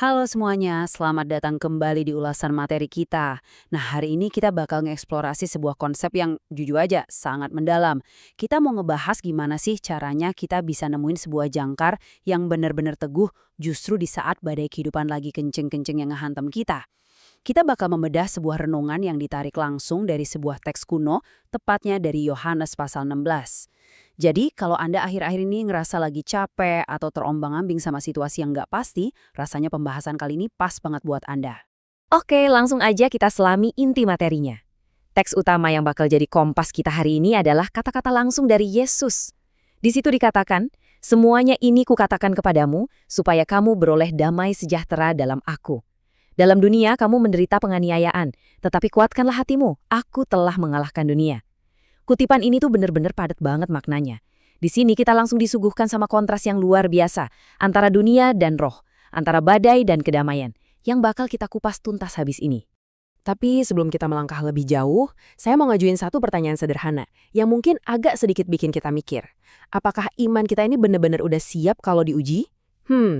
Halo semuanya, selamat datang kembali di ulasan materi kita. Nah, hari ini kita bakal ngeksplorasi sebuah konsep yang jujur aja sangat mendalam. Kita mau ngebahas gimana sih caranya kita bisa nemuin sebuah jangkar yang benar-benar teguh justru di saat badai kehidupan lagi kenceng-kenceng yang ngehantam kita. Kita bakal membedah sebuah renungan yang ditarik langsung dari sebuah teks kuno, tepatnya dari Yohanes pasal 16. Jadi, kalau Anda akhir-akhir ini ngerasa lagi capek atau terombang-ambing sama situasi yang nggak pasti, rasanya pembahasan kali ini pas banget buat Anda. Oke, langsung aja kita selami inti materinya. Teks utama yang bakal jadi kompas kita hari ini adalah kata-kata langsung dari Yesus. Di situ dikatakan, "Semuanya ini kukatakan kepadamu, supaya kamu beroleh damai sejahtera dalam aku. Dalam dunia kamu menderita penganiayaan, tetapi kuatkanlah hatimu, aku telah mengalahkan dunia." Kutipan ini tuh bener-bener padat banget maknanya. Di sini kita langsung disuguhkan sama kontras yang luar biasa, antara dunia dan roh, antara badai dan kedamaian, yang bakal kita kupas tuntas habis ini. Tapi sebelum kita melangkah lebih jauh, saya mau ngajuin satu pertanyaan sederhana yang mungkin agak sedikit bikin kita mikir. Apakah iman kita ini benar-benar udah siap kalau diuji?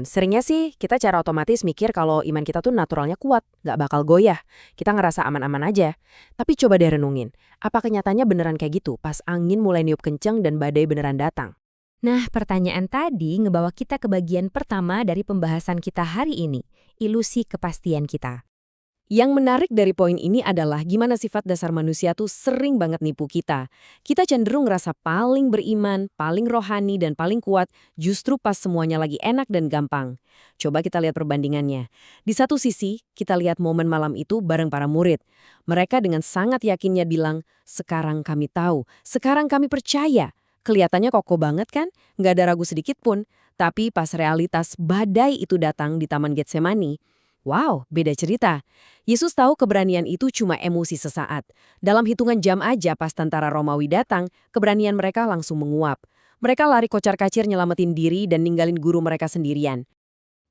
Seringnya sih kita cara otomatis mikir kalau iman kita tuh naturalnya kuat, nggak bakal goyah. Kita ngerasa aman-aman aja. Tapi coba deh renungin, apa kenyataannya beneran kayak gitu pas angin mulai niup kenceng dan badai beneran datang? Nah, pertanyaan tadi ngebawa kita ke bagian pertama dari pembahasan kita hari ini, ilusi kepastian kita. Yang menarik dari poin ini adalah gimana sifat dasar manusia tuh sering banget nipu kita. Kita cenderung ngerasa paling beriman, paling rohani, dan paling kuat justru pas semuanya lagi enak dan gampang. Coba kita lihat perbandingannya. Di satu sisi, kita lihat momen malam itu bareng para murid. Mereka dengan sangat yakinnya bilang, "Sekarang kami tahu, sekarang kami percaya." Kelihatannya kokoh banget kan? Nggak ada ragu sedikit pun. Tapi pas realitas badai itu datang di Taman Getsemani, wow, beda cerita. Yesus tahu keberanian itu cuma emosi sesaat. Dalam hitungan jam aja pas tentara Romawi datang, keberanian mereka langsung menguap. Mereka lari kocar-kacir nyelamatin diri dan ninggalin guru mereka sendirian.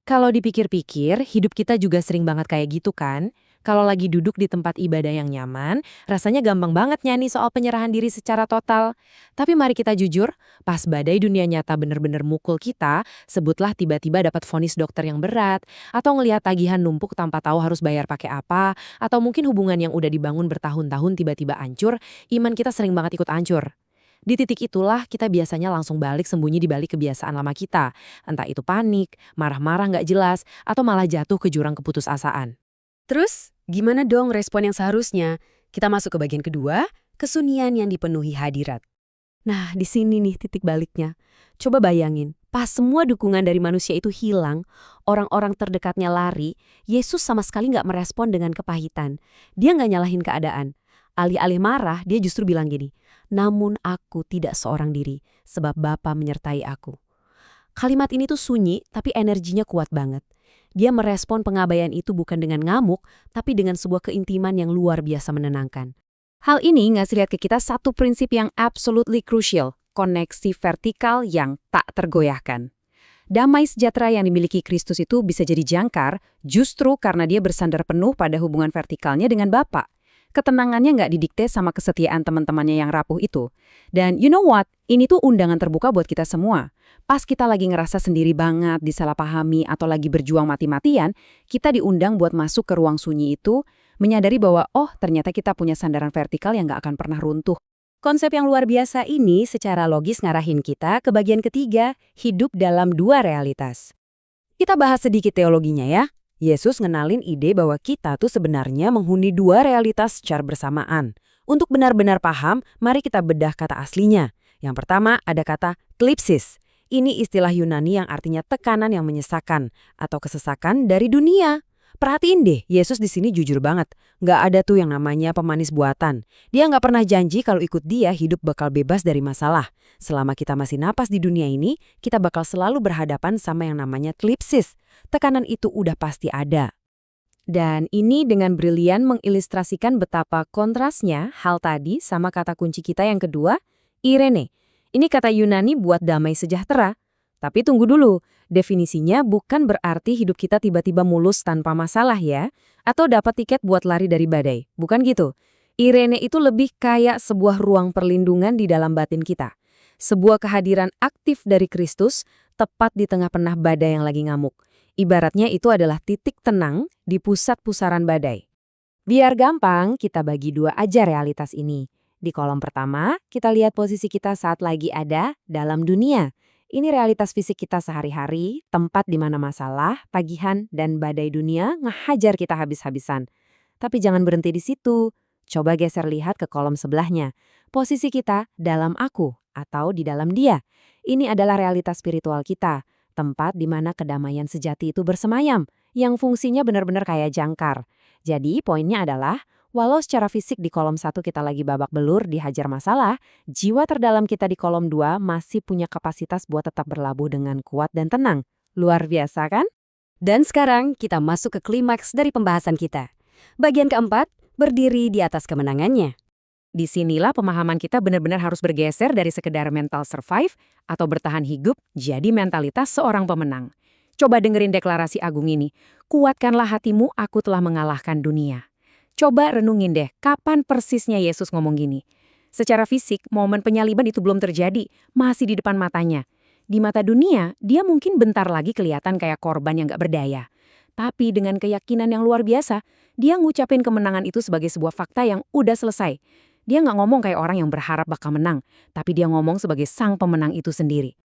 Kalau dipikir-pikir, hidup kita juga sering banget kayak gitu kan? Kalau lagi duduk di tempat ibadah yang nyaman, rasanya gampang banget nyanyi soal penyerahan diri secara total. Tapi mari kita jujur, pas badai dunia nyata bener-bener mukul kita, sebutlah tiba-tiba dapat vonis dokter yang berat, atau ngelihat tagihan numpuk tanpa tahu harus bayar pakai apa, atau mungkin hubungan yang udah dibangun bertahun-tahun tiba-tiba hancur, iman kita sering banget ikut hancur. Di titik itulah kita biasanya langsung balik sembunyi di balik kebiasaan lama kita. Entah itu panik, marah-marah nggak jelas, atau malah jatuh ke jurang keputusasaan. Terus, gimana dong respon yang seharusnya? Kita masuk ke bagian kedua, kesunyian yang dipenuhi hadirat. Nah, di sini nih titik baliknya. Coba bayangin, pas semua dukungan dari manusia itu hilang, orang-orang terdekatnya lari, Yesus sama sekali nggak merespon dengan kepahitan. Dia nggak nyalahin keadaan. Alih-alih marah, dia justru bilang gini, "Namun aku tidak seorang diri, sebab Bapa menyertai aku." Kalimat ini tuh sunyi, tapi energinya kuat banget. Dia merespon pengabaian itu bukan dengan ngamuk, tapi dengan sebuah keintiman yang luar biasa menenangkan. Hal ini ngasih lihat ke kita satu prinsip yang absolutely crucial, koneksi vertikal yang tak tergoyahkan. Damai sejahtera yang dimiliki Kristus itu bisa jadi jangkar justru karena dia bersandar penuh pada hubungan vertikalnya dengan Bapa. Ketenangannya nggak didikte sama kesetiaan teman-temannya yang rapuh itu. Dan you know what? Ini tuh undangan terbuka buat kita semua. Pas kita lagi ngerasa sendiri banget, disalahpahami, atau lagi berjuang mati-matian, kita diundang buat masuk ke ruang sunyi itu, menyadari bahwa oh ternyata kita punya sandaran vertikal yang nggak akan pernah runtuh. Konsep yang luar biasa ini secara logis ngarahin kita ke bagian ketiga, hidup dalam dua realitas. Kita bahas sedikit teologinya ya. Yesus ngenalin ide bahwa kita tuh sebenarnya menghuni dua realitas secara bersamaan. Untuk benar-benar paham, mari kita bedah kata aslinya. Yang pertama ada kata klipsis. Ini istilah Yunani yang artinya tekanan yang menyesakan atau kesesakan dari dunia. Perhatiin deh, Yesus di sini jujur banget. Nggak ada tuh yang namanya pemanis buatan. Dia nggak pernah janji kalau ikut dia hidup bakal bebas dari masalah. Selama kita masih napas di dunia ini, kita bakal selalu berhadapan sama yang namanya klipsis. Tekanan itu udah pasti ada. Dan ini dengan brilian mengilustrasikan betapa kontrasnya hal tadi sama kata kunci kita yang kedua, Irene. Ini kata Yunani buat damai sejahtera. Tapi tunggu dulu, definisinya bukan berarti hidup kita tiba-tiba mulus tanpa masalah ya, atau dapat tiket buat lari dari badai, bukan gitu. Irene itu lebih kayak sebuah ruang perlindungan di dalam batin kita. Sebuah kehadiran aktif dari Kristus tepat di tengah penah badai yang lagi ngamuk. Ibaratnya itu adalah titik tenang di pusat pusaran badai. Biar gampang, kita bagi dua aja realitas ini. Di kolom pertama, kita lihat posisi kita saat lagi ada dalam dunia. Ini realitas fisik kita sehari-hari, tempat di mana masalah, tagihan, dan badai dunia ngehajar kita habis-habisan. Tapi jangan berhenti di situ. Coba geser lihat ke kolom sebelahnya. Posisi kita dalam aku atau di dalam dia. Ini adalah realitas spiritual kita. Tempat di mana kedamaian sejati itu bersemayam, yang fungsinya benar-benar kayak jangkar. Jadi poinnya adalah, walau secara fisik di kolom 1 kita lagi babak belur dihajar masalah, jiwa terdalam kita di kolom 2 masih punya kapasitas buat tetap berlabuh dengan kuat dan tenang. Luar biasa kan? Dan sekarang kita masuk ke klimaks dari pembahasan kita. Bagian keempat, berdiri di atas kemenangannya. Disinilah pemahaman kita benar-benar harus bergeser dari sekedar mental survive atau bertahan hidup jadi mentalitas seorang pemenang. Coba dengerin deklarasi agung ini. Kuatkanlah hatimu, aku telah mengalahkan dunia. Coba renungin deh, kapan persisnya Yesus ngomong gini? Secara fisik, momen penyaliban itu belum terjadi, masih di depan matanya. Di mata dunia, dia mungkin bentar lagi kelihatan kayak korban yang gak berdaya. Tapi dengan keyakinan yang luar biasa, dia ngucapin kemenangan itu sebagai sebuah fakta yang udah selesai. Dia nggak ngomong kayak orang yang berharap bakal menang, tapi dia ngomong sebagai sang pemenang itu sendiri.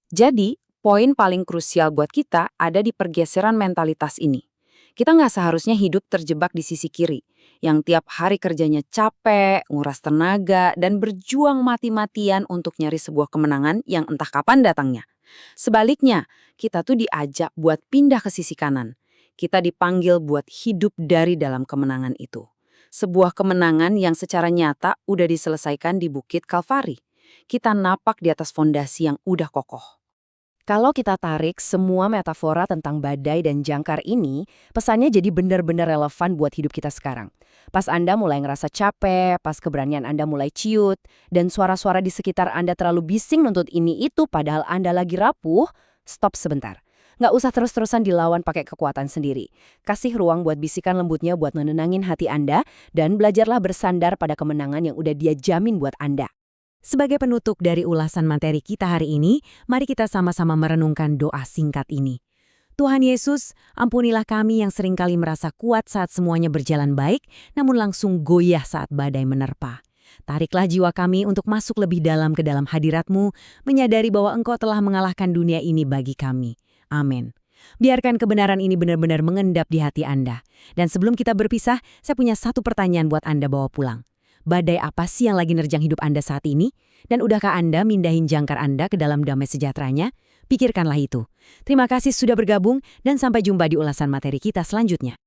Jadi, poin paling krusial buat kita ada di pergeseran mentalitas ini. Kita nggak seharusnya hidup terjebak di sisi kiri, yang tiap hari kerjanya capek, nguras tenaga, dan berjuang mati-matian untuk nyari sebuah kemenangan yang entah kapan datangnya. Sebaliknya, kita tuh diajak buat pindah ke sisi kanan. Kita dipanggil buat hidup dari dalam kemenangan itu. Sebuah kemenangan yang secara nyata udah diselesaikan di Bukit Kalvari. Kita napak di atas fondasi yang udah kokoh. Kalau kita tarik semua metafora tentang badai dan jangkar ini, pesannya jadi benar-benar relevan buat hidup kita sekarang. Pas Anda mulai ngerasa capek, pas keberanian Anda mulai ciut, dan suara-suara di sekitar Anda terlalu bising nuntut ini itu padahal Anda lagi rapuh, stop sebentar. Nggak usah terus-terusan dilawan pakai kekuatan sendiri. Kasih ruang buat bisikan lembutnya buat menenangin hati Anda, dan belajarlah bersandar pada kemenangan yang udah dia jamin buat Anda. Sebagai penutup dari ulasan materi kita hari ini, mari kita sama-sama merenungkan doa singkat ini. Tuhan Yesus, ampunilah kami yang seringkali merasa kuat saat semuanya berjalan baik, namun langsung goyah saat badai menerpa. Tariklah jiwa kami untuk masuk lebih dalam ke dalam hadirat-Mu, menyadari bahwa Engkau telah mengalahkan dunia ini bagi kami. Amin. Biarkan kebenaran ini benar-benar mengendap di hati Anda. Dan sebelum kita berpisah, saya punya satu pertanyaan buat Anda bawa pulang. Badai apa sih yang lagi nerjang hidup Anda saat ini? Dan udahkah Anda mindahin jangkar Anda ke dalam damai sejahteranya? Pikirkanlah itu. Terima kasih sudah bergabung dan sampai jumpa di ulasan materi kita selanjutnya.